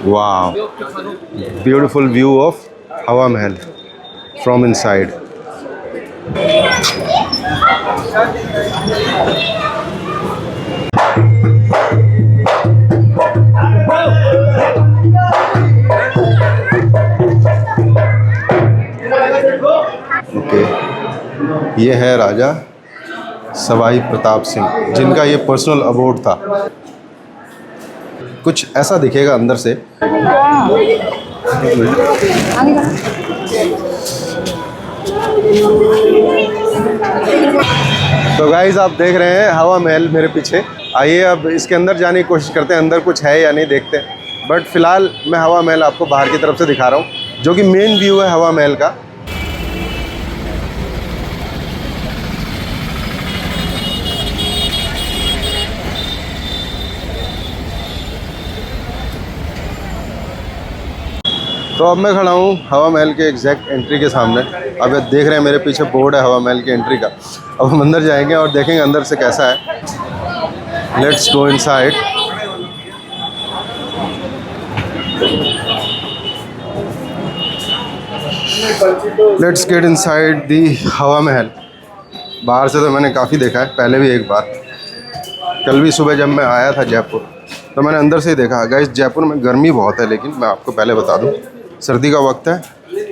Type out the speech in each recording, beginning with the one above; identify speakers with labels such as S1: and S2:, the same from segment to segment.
S1: Wow, beautiful view of Hawa Mahal from inside. Okay, ये है राजा सवाई प्रताप सिंह, जिनका ये पर्सनल अबोर्ड था। कुछ ऐसा दिखेगा अंदर से। तो गाइस, आप देख रहे हैं हवा महल मेरे पीछे। आइए अब इसके अंदर जाने की कोशिश करते हैं, अंदर कुछ है या नहीं देखते हैं। बट फिलहाल मैं हवा महल आपको बाहर की तरफ से दिखा रहा हूँ, जो कि मेन व्यू है हवा महल का। तो अब मैं खड़ा हूँ हवा महल के एग्जैक्ट एंट्री के सामने। अब ये देख रहे हैं मेरे पीछे बोर्ड है हवा महल की एंट्री का। अब हम अंदर जाएंगे और देखेंगे अंदर से कैसा है। Let's go inside. Let's get inside the हवा महल। बाहर से तो मैंने काफ़ी देखा है, पहले भी एक बार। कल भी सुबह जब मैं आया था जयपुर, तो मैंने अंदर से ही देखा। गाइस, जयपुर में गर्मी बहुत है, लेकिन मैं आपको पहले बता दूं, सर्दी का वक्त है,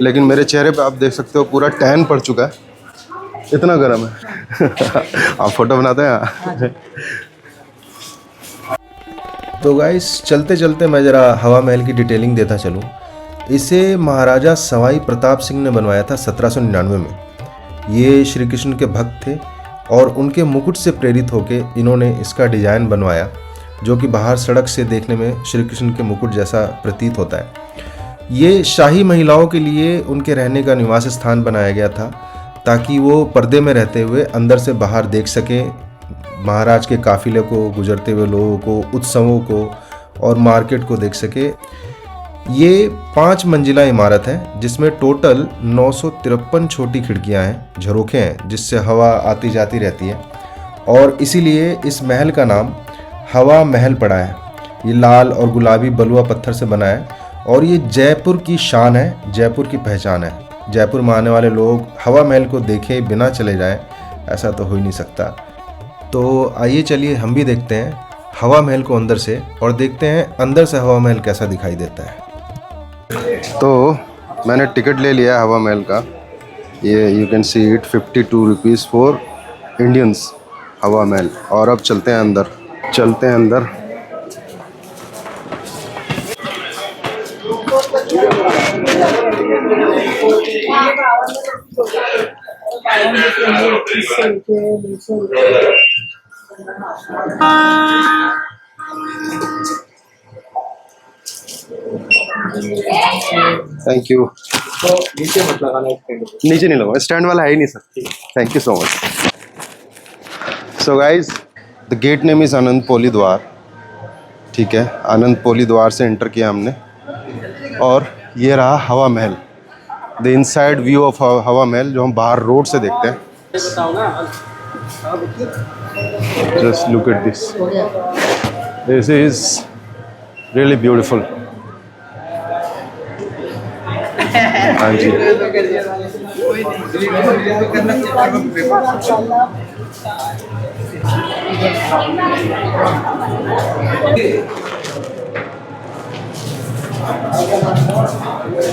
S1: लेकिन मेरे चेहरे पे आप देख सकते हो पूरा टैन पड़ चुका है, इतना गर्म है। आप फोटो बनाते हैं। तो गाइस, चलते चलते मैं ज़रा हवा महल की डिटेलिंग देता चलूँ। इसे महाराजा सवाई प्रताप सिंह ने बनवाया था 1799 में। ये श्री कृष्ण के भक्त थे और उनके मुकुट से प्रेरित होकर इन्होंने इसका डिज़ाइन बनवाया, जो कि बाहर सड़क से देखने में श्री कृष्ण के मुकुट जैसा प्रतीत होता है। ये शाही महिलाओं के लिए उनके रहने का निवास स्थान बनाया गया था, ताकि वो पर्दे में रहते हुए अंदर से बाहर देख सकें, महाराज के काफिले को, गुजरते हुए लोगों को, उत्सवों को और मार्केट को देख सके। ये 5 मंजिला इमारत है, जिसमें टोटल 953 छोटी खिड़कियां हैं, झरोखे हैं, जिससे हवा आती जाती रहती है, और इसीलिए इस महल का नाम हवा महल पड़ा है। ये लाल और गुलाबी बलुआ पत्थर से बना है और ये जयपुर की शान है, जयपुर की पहचान है। जयपुर में आने वाले लोग हवा महल को देखे बिना चले जाएं, ऐसा तो हो ही नहीं सकता। तो आइए चलिए हम भी देखते हैं हवा महल को अंदर से, और देखते हैं अंदर से हवा महल कैसा दिखाई देता है। तो मैंने टिकट ले लिया हवा महल का। ये you can see it, 52 rupees for Indians, हवा महल। और अब चलते हैं अंदर, चलते हैं अंदर। Thank you.
S2: तो नीचे मत लगाना,
S1: नीचे नहीं लगा, स्टैंड वाला है ही नहीं sir. Thank you so much. So guys, the gate name is Anand Poli Dwar. ठीक है, आनंद पोली द्वार से एंटर किया हमने, और ये रहा हवा महल, द इनसाइड व्यू ऑफ हवा महल, जो हम बाहर रोड से देखते हैं। Just look at this, this is really beautiful. हाँ जी,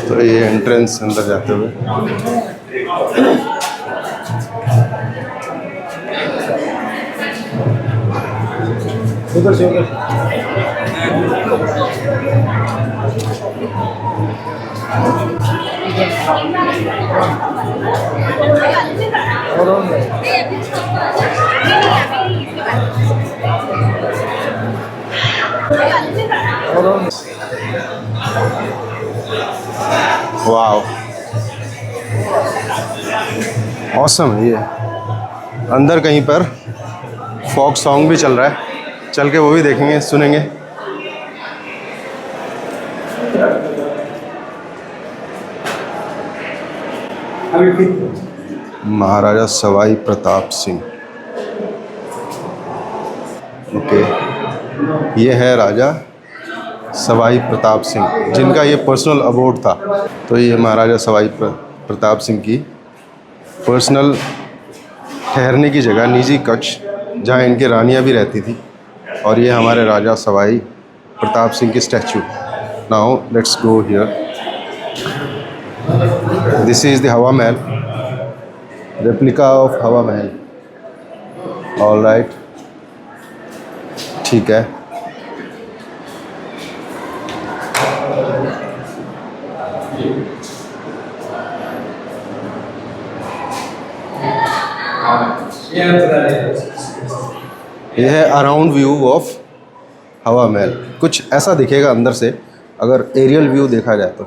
S1: तो ये एंट्रेंस अंदर जाते हुए।
S2: उधर से उधर
S1: वाओ, ऑसम है ये। अंदर कहीं पर फोक सॉन्ग भी चल रहा है, चल के वो भी देखेंगे, सुनेंगे। महाराजा सवाई प्रताप सिंह। ओके, ये है राजा सवाई प्रताप सिंह, जिनका ये पर्सनल अबोर्ड था। तो ये महाराजा सवाई प्रताप सिंह की पर्सनल ठहरने की जगह, निजी कक्ष, जहाँ इनकी रानियाँ भी रहती थी। और ये हमारे राजा सवाई प्रताप सिंह की statue. Now let's go here. This is the हवा महल, रेप्लिका ऑफ हवा महल। ऑल राइट, ठीक है। यह है अराउंड व्यू ऑफ हवा महल। कुछ ऐसा दिखेगा अंदर से, अगर एरियल व्यू देखा जाए तो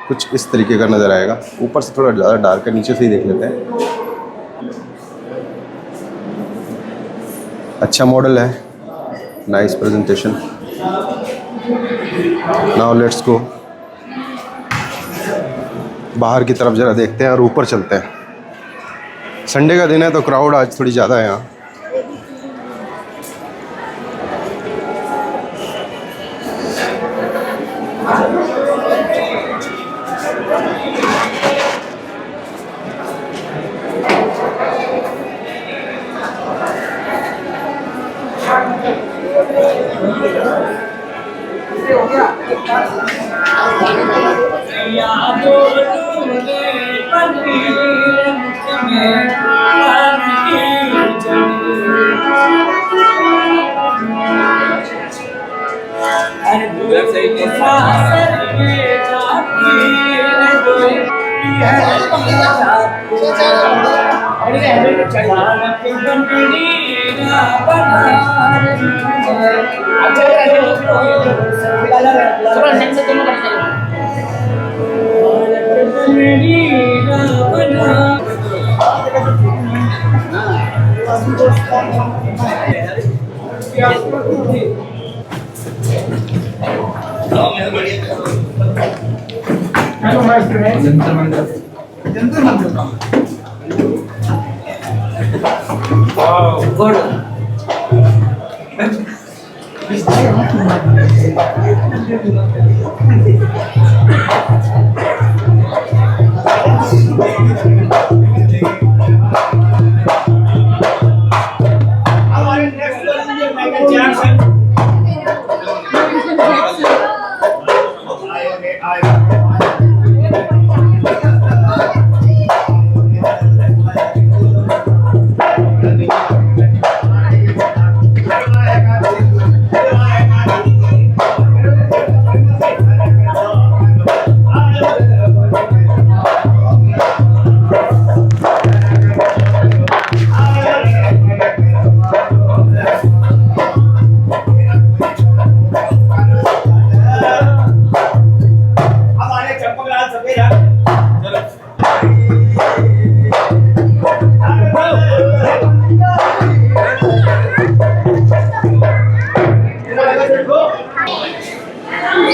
S1: कुछ इस तरीके का नज़र आएगा। ऊपर से थोड़ा ज़्यादा डार्क है, नीचे से ही देख लेते हैं। अच्छा मॉडल है, nice presentation. Now let's go, बाहर की तरफ ज़रा देखते हैं और ऊपर चलते हैं। संडे का दिन है तो क्राउड आज थोड़ी ज़्यादा है यहाँ।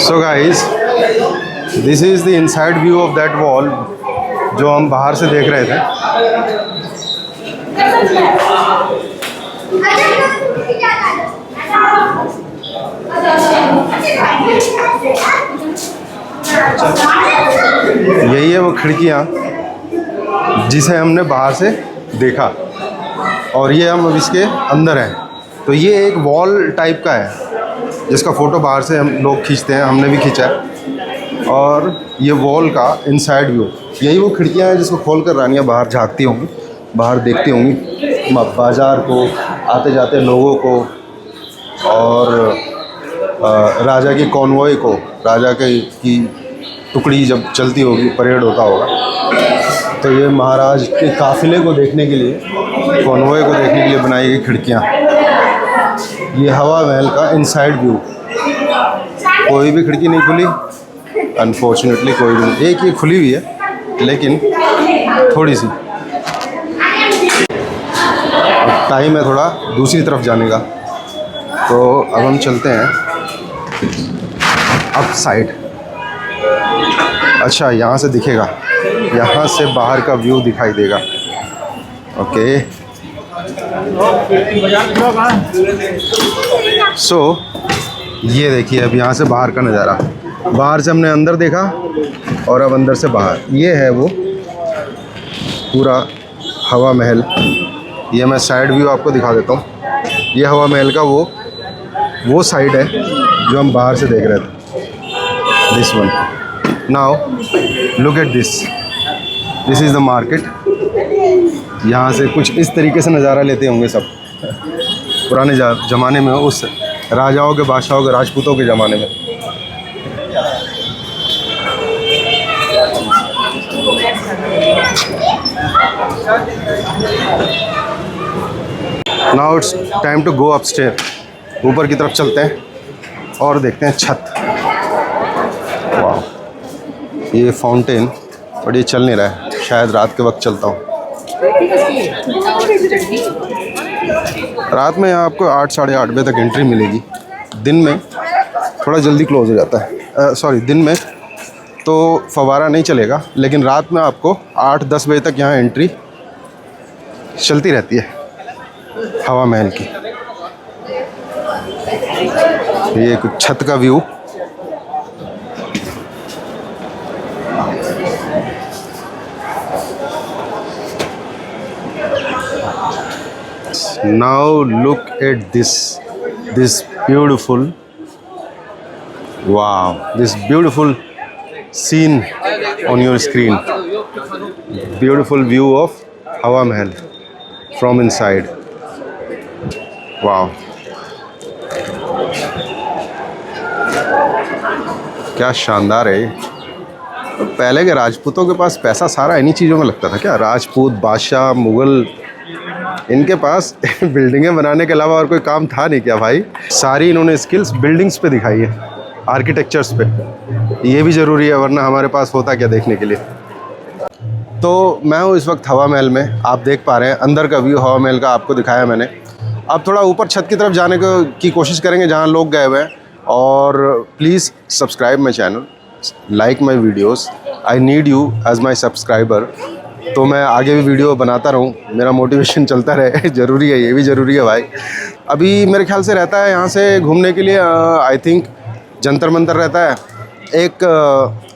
S1: So guys, this is the inside view of that wall जो हम बाहर से देख रहे थे। यही है वो खिड़कियाँ जिसे हमने बाहर से देखा, और ये हम अब इसके अंदर हैं। तो ये एक वॉल टाइप का है जिसका फ़ोटो बाहर से हम लोग खींचते हैं, हमने भी खींचा है। और ये वॉल का इनसाइड व्यू, यही वो खिड़कियाँ हैं जिसको खोल कर रानियाँ बाहर झांकती होंगी, बाहर देखती होंगी बाज़ार को, आते जाते लोगों को, और राजा की कॉन्वॉय को, राजा की टुकड़ी जब चलती होगी, परेड होता होगा, तो ये महाराज के काफ़िले को देखने के लिए, कॉन्वॉय को देखने के लिए बनाई गई खिड़कियाँ। ये हवा महल का इनसाइड व्यू। कोई भी खिड़की नहीं खुली, अनफॉर्चुनेटली कोई भी नहीं। एक ये खुली हुई है लेकिन थोड़ी सी। टाइम है थोड़ा दूसरी तरफ जाने का, तो अब हम चलते हैं अप साइड। अच्छा, यहाँ से दिखेगा, यहाँ से बाहर का व्यू दिखाई देगा। ओके, सो ये देखिए अब यहाँ से बाहर का नज़ारा, बाहर से हमने अंदर देखा और अब अंदर से बाहर। ये है वो पूरा हवा महल। ये मैं साइड व्यू आपको दिखा देता हूँ। ये हवा महल का वो साइड है जो हम बाहर से देख रहे थे, this one. Now look at this is the market. यहाँ से कुछ इस तरीके से नज़ारा लेते होंगे सब पुराने ज़माने में, उस राजाओं के, बादशाहों के, राजपूतों के ज़माने में। Now it's time to go upstair. ऊपर की तरफ चलते हैं और देखते हैं छत। वाह, ये फाउंटेन, बट ये चल नहीं रहा है, शायद रात के वक्त चलता हूँ। रात में यहाँ आपको 8 साढ़े 8 बजे तक एंट्री मिलेगी। दिन में थोड़ा जल्दी क्लोज हो जाता है। सॉरी, दिन में तो फव्वारा नहीं चलेगा, लेकिन रात में आपको 8-10 बजे तक यहाँ एंट्री चलती रहती है हवा महल की। ये कुछ छत का view. Now look at this beautiful, wow, this beautiful scene on your screen. Beautiful view of Hawa Mahal from inside. Wow. क्या शानदार है ये। पहले के राजपूतों के पास पैसा सारा इन्हीं चीज़ों में लगता था क्या? राजपूत, बादशाह, मुग़ल, इनके पास बिल्डिंगें बनाने के अलावा और कोई काम था नहीं क्या भाई? सारी इन्होंने स्किल्स बिल्डिंग्स पे दिखाई है, आर्किटेक्चर्स पे। ये भी ज़रूरी है, वरना हमारे पास होता क्या देखने के लिए। तो मैं हूँ इस वक्त हवा महल में। आप देख पा रहे हैं अंदर का व्यू हवा महल का आपको दिखाया मैंने। अब थोड़ा ऊपर छत की तरफ जाने की कोशिश करेंगे जहाँ लोग गए हुए हैं। और please subscribe my channel, like my videos, I need you as my subscriber. तो मैं आगे भी वीडियो बनाता रहूं, मेरा मोटिवेशन चलता रहे। ज़रूरी है, ये भी ज़रूरी है भाई। अभी मेरे ख्याल से रहता है यहाँ से घूमने के लिए आई थिंक जंतर मंतर रहता है, एक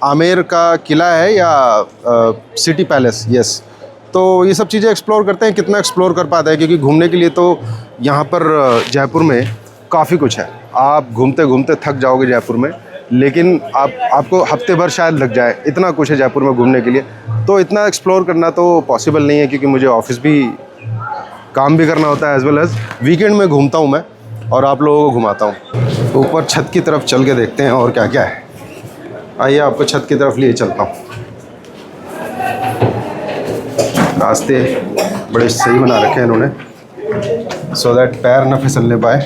S1: आमेर का किला है या सिटी पैलेस, यस। तो ये सब चीज़ें एक्सप्लोर करते हैं, कितना एक्सप्लोर कर पाता है, क्योंकि घूमने के लिए तो यहाँ पर जयपुर में काफ़ी कुछ है। आप घूमते घूमते थक जाओगे जयपुर में, लेकिन आपको हफ्ते भर शायद लग जाए, इतना कुछ है जयपुर में घूमने के लिए। तो इतना एक्सप्लोर करना तो पॉसिबल नहीं है, क्योंकि मुझे ऑफिस भी काम भी करना होता है, एज वेल एज़ वीकेंड में घूमता हूँ मैं और आप लोगों को घुमाता हूँ। ऊपर छत की तरफ चल के देखते हैं और क्या क्या है। आइए आपको छत की तरफ लिए चलता हूँ। रास्ते बड़े सही बना रखे हैं इन्होंने, सो दैट पैर न फिसलने पाए।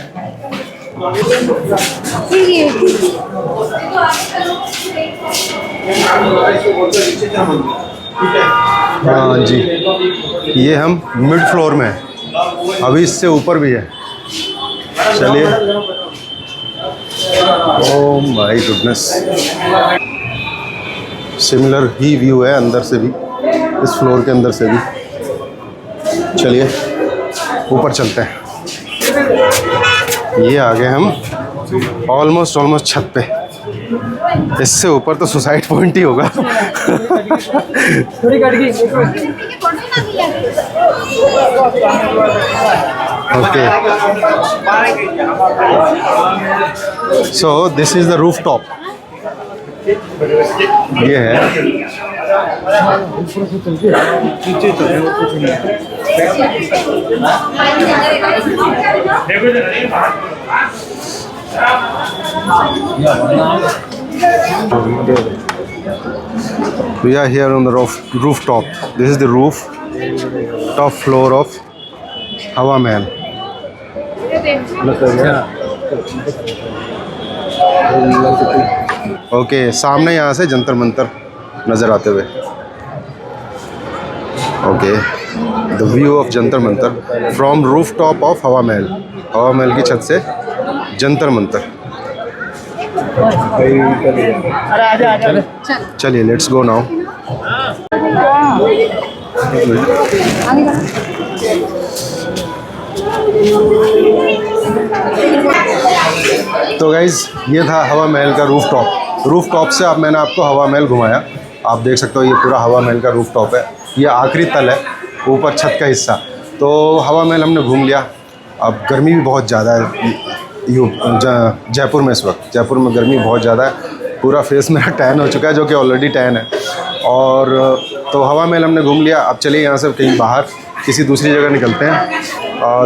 S1: हाँ जी, ये हम मिड फ्लोर में हैं, अभी इससे ऊपर भी है। चलिए, oh my goodness, similar he view है अंदर से भी, इस फ्लोर के अंदर से भी। चलिए ऊपर चलते हैं। ये आ गए हम ऑलमोस्ट छत पे। इससे ऊपर तो सुसाइड पॉइंट ही होगा। Okay, so this is the roof top. ये है, we are here on the rooftop. This is the top floor of Hawa Mahal. Okay, सामने यहाँ से जंतर मंतर नज़र आते हुए। Okay, the view of Jantar Mantar from roof top of हवा महल। हवा महल की छत से जंतर मंतर। चलिए लेट्स गो नाउ। तो गाइज़ ये था हवा महल का रूफ टॉप से अब मैंने आपको हवा महल घुमाया। आप देख सकते हो ये पूरा हवा महल का रूफ टॉप है, ये आखिरी तल है, ऊपर छत का हिस्सा। तो हवा महल हमने घूम लिया। अब गर्मी भी बहुत ज़्यादा है जयपुर में। इस वक्त जयपुर में गर्मी बहुत ज़्यादा है, पूरा फेस मेरा टैन हो चुका है, जो कि ऑलरेडी टैन है। और तो हवा महल हमने घूम लिया। अब चलिए यहाँ से कहीं बाहर किसी दूसरी जगह निकलते हैं,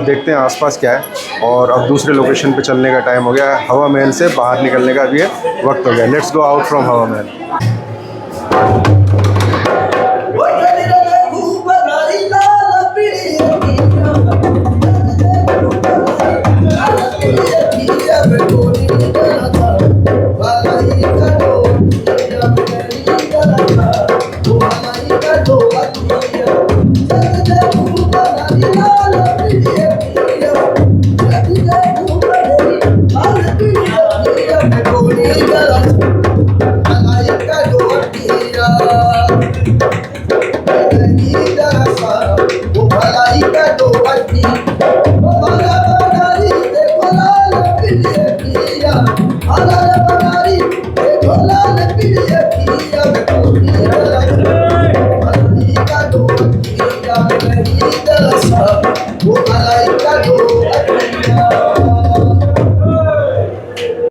S1: देखते हैं आसपास क्या है। और अब दूसरे लोकेशन पे चलने का टाइम हो गया है। हवा महल से बाहर निकलने का भी वक्त हो गया। लेट्स गो आउट फ्रॉम हवा महल।